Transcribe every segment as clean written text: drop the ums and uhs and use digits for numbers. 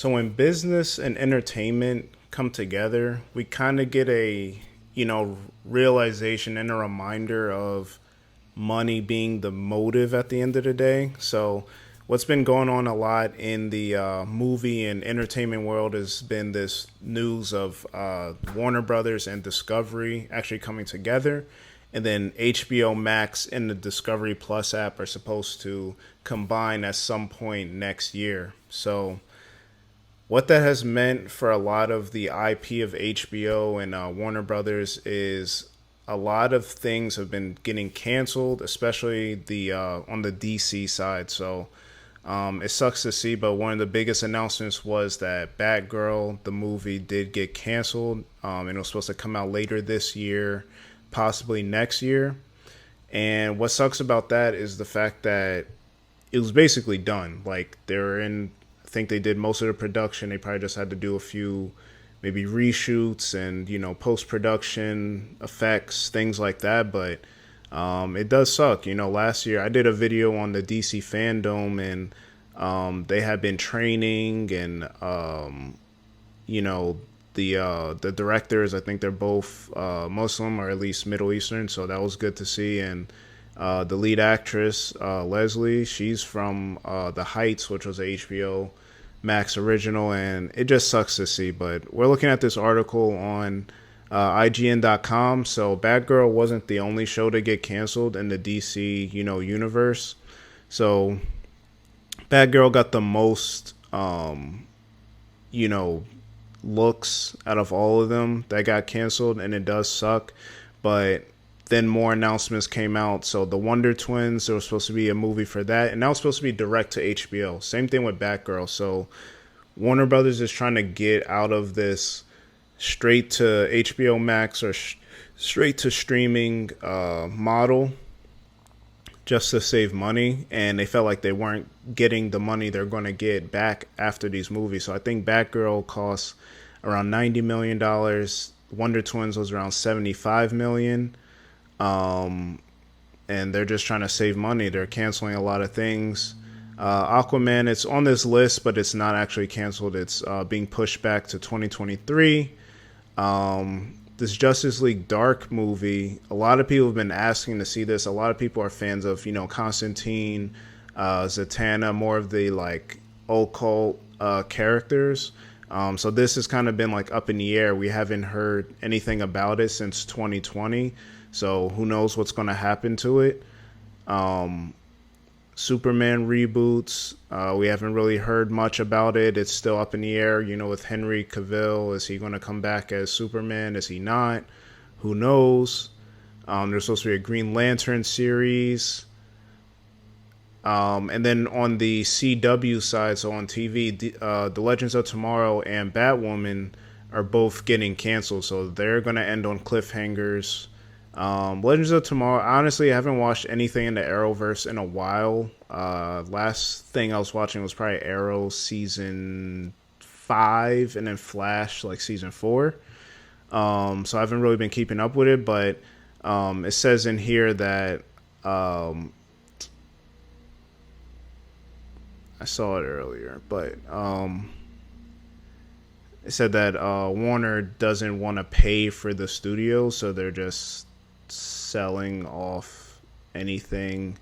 So when business and entertainment come together, we kind of get a, realization and a reminder of money being the motive at the end of the day. So what's been going on a lot in the movie and entertainment world has been this news of Warner Brothers and Discovery actually coming together. And then HBO Max and the Discovery Plus app are supposed to combine at some point next year. So what that has meant for a lot of the IP of HBO and Warner Brothers is a lot of things have been getting canceled, especially the on the DC side. So it sucks to see, but one of the biggest announcements was that Batgirl, the movie, did get canceled, and it was supposed to come out later this year, possibly next year. And what sucks about that is the fact that it was basically done. Like they're in, I think they did most of the production. They probably just had to do a few, maybe reshoots and post production effects, things like that. But it does suck. Last year I did a video on the DC fandom, and they had been training, and the directors, I think they're both Muslim or at least Middle Eastern, so that was good to see. And the lead actress, Leslie, she's from The Heights, which was a HBO Max original, and it just sucks to see. But we're looking at this article on IGN.com. So Batgirl wasn't the only show to get canceled in the DC, universe. So Batgirl got the most, looks out of all of them that got canceled, and it does suck. But then more announcements came out. So the Wonder Twins, there was supposed to be a movie for that, and that was supposed to be direct to HBO. Same thing with Batgirl. So Warner Brothers is trying to get out of this straight to HBO Max or straight to streaming model just to save money, and they felt like they weren't getting the money they're going to get back after these movies. So I think Batgirl costs around $90 million. Wonder Twins was around $75 million. And they're just trying to save money. They're canceling a lot of things. Aquaman, it's on this list, but it's not actually canceled. It's being pushed back to 2023. This Justice League Dark movie, a lot of people have been asking to see this. A lot of people are fans of, Constantine, Zatanna, more of the like occult characters. So this has kind of been like up in the air. We haven't heard anything about it since 2020. So who knows what's going to happen to it. Superman reboots, we haven't really heard much about it. It's still up in the air, with Henry Cavill. Is he going to come back as Superman? Is he not? Who knows? There's supposed to be a Green Lantern series. And then on the CW side, so on TV, The Legends of Tomorrow and Batwoman are both getting canceled. So they're going to end on cliffhangers. Legends of Tomorrow, honestly, I haven't watched anything in the Arrowverse in a while. Last thing I was watching was probably Arrow season 5 and then Flash like season 4. So I haven't really been keeping up with it, but it says in here that I saw it earlier, but it said that Warner doesn't want to pay for the studio, so they're just selling off anything.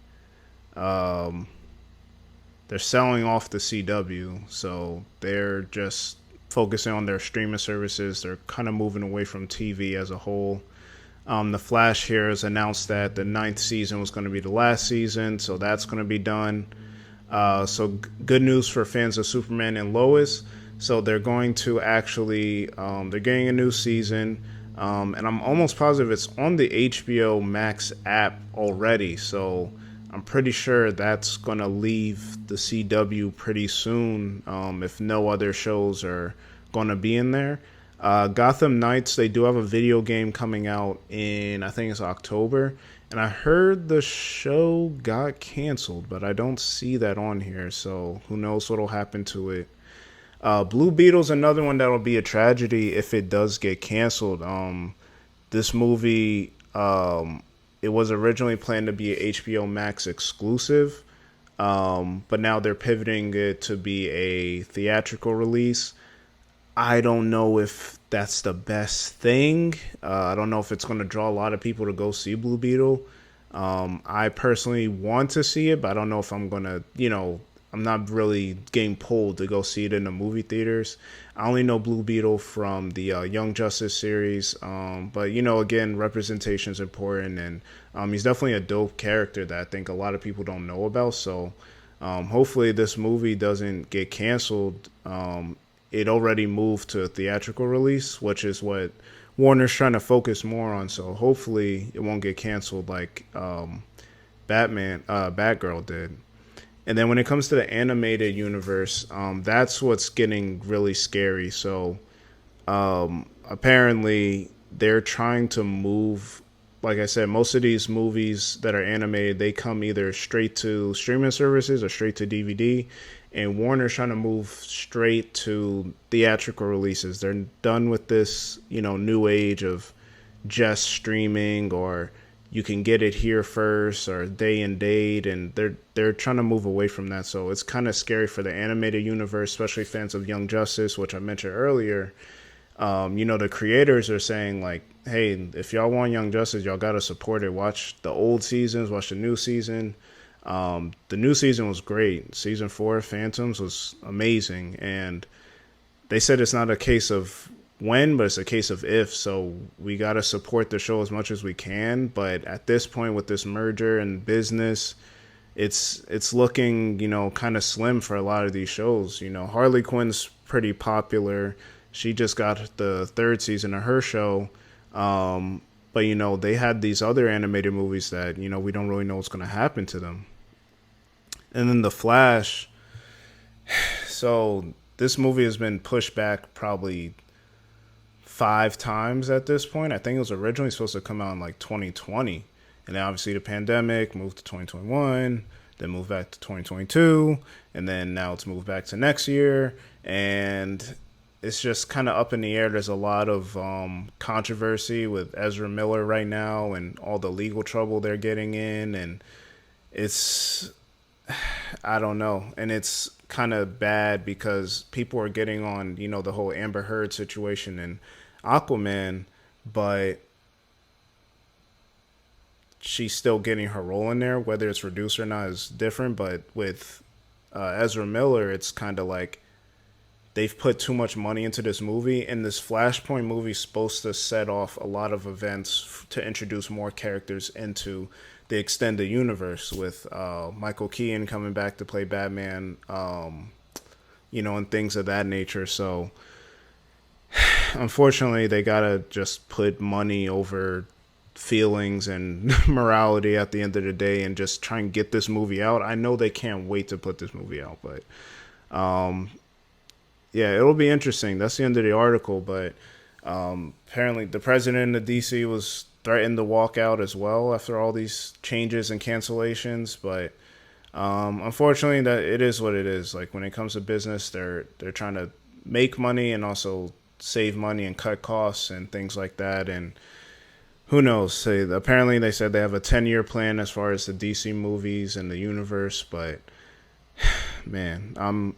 They're selling off the CW, so they're just focusing on their streaming services. They're kind of moving away from TV as a whole. The Flash here has announced that the 9th season was going to be the last season, so that's going to be done. So good news for fans of Superman and Lois. So they're going to actually, they're getting a new season. And I'm almost positive it's on the HBO Max app already. So I'm pretty sure that's going to leave the CW pretty soon, if no other shows are going to be in there. Gotham Knights, they do have a video game coming out in, I think it's October. And I heard the show got canceled, but I don't see that on here. So who knows what'll happen to it. Blue Beetle's another one that'll be a tragedy if it does get canceled. This movie, it was originally planned to be a HBO Max exclusive, but now they're pivoting it to be a theatrical release. I don't know if that's the best thing. I don't know if it's going to draw a lot of people to go see Blue Beetle. I personally want to see it, but I don't know if I'm going to, I'm not really getting pulled to go see it in the movie theaters. I only know Blue Beetle from the Young Justice series, but again, representation is important, and he's definitely a dope character that I think a lot of people don't know about. So hopefully, this movie doesn't get canceled. It already moved to a theatrical release, which is what Warner's trying to focus more on. So hopefully, it won't get canceled like Batgirl did. And then when it comes to the animated universe, that's what's getting really scary. So apparently they're trying to move, like I said, most of these movies that are animated, they come either straight to streaming services or straight to DVD. And Warner's trying to move straight to theatrical releases. They're done with this, new age of just streaming, or you can get it here first, or day and date, and they're trying to move away from that. So it's kind of scary for the animated universe, especially fans of Young Justice, which I mentioned earlier. The creators are saying like, hey, if y'all want Young Justice, y'all gotta support it. Watch the old seasons, watch the new season. The new season was great. Season 4, Phantoms, was amazing, and they said it's not a case of when, but it's a case of if. So we got to support the show as much as we can. But at this point, with this merger and business, it's looking, kind of slim for a lot of these shows. Harley Quinn's pretty popular. She just got the 3rd season of her show. But, they had these other animated movies that, we don't really know what's going to happen to them. And then The Flash. So this movie has been pushed back probably 5 times at this point. I think it was originally supposed to come out in like 2020. And then obviously the pandemic moved to 2021, then moved back to 2022, and then now it's moved back to next year. And it's just kind of up in the air. There's a lot of controversy with Ezra Miller right now and all the legal trouble they're getting in. And it's, I don't know. And it's kind of bad because people are getting on, the whole Amber Heard situation and Aquaman, but she's still getting her role in there. Whether it's reduced or not is different. But with Ezra Miller, it's kind of like they've put too much money into this movie, and this Flashpoint movie is supposed to set off a lot of events to introduce more characters into the extended universe, with Michael Keaton coming back to play Batman, and things of that nature. So unfortunately, they gotta just put money over feelings and morality at the end of the day and just try and get this movie out. I know they can't wait to put this movie out, but yeah, it'll be interesting. That's the end of the article, but apparently the president of DC was threatened to walk out as well after all these changes and cancellations. But unfortunately, that it is what it is. Like, when it comes to business, they're trying to make money and also save money and cut costs and things like that. And who knows? Apparently, they said they have a 10-year plan as far as the DC movies and the universe. But man,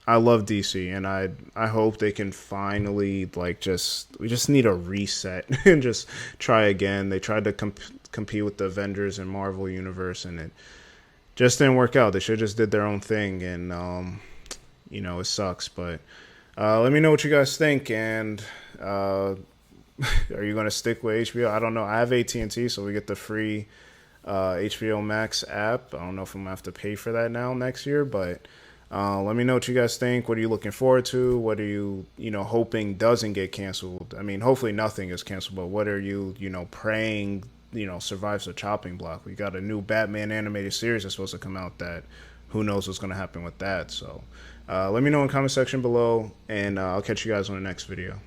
I love DC, and I hope they can finally we just need a reset and just try again. They tried to compete with the Avengers and Marvel universe, and it just didn't work out. They should have just did their own thing, and it sucks. But let me know what you guys think, and are you gonna stick with HBO? I don't know. I have AT&T, so we get the free HBO Max app. I don't know if I'm gonna have to pay for that now next year, but let me know what you guys think. What are you looking forward to? What are you, hoping doesn't get canceled? I mean, hopefully nothing is canceled, but what are you, praying, survives the chopping block? We got a new Batman animated series that's supposed to come out that who knows what's going to happen with that. So let me know in the comment section below, and I'll catch you guys on the next video.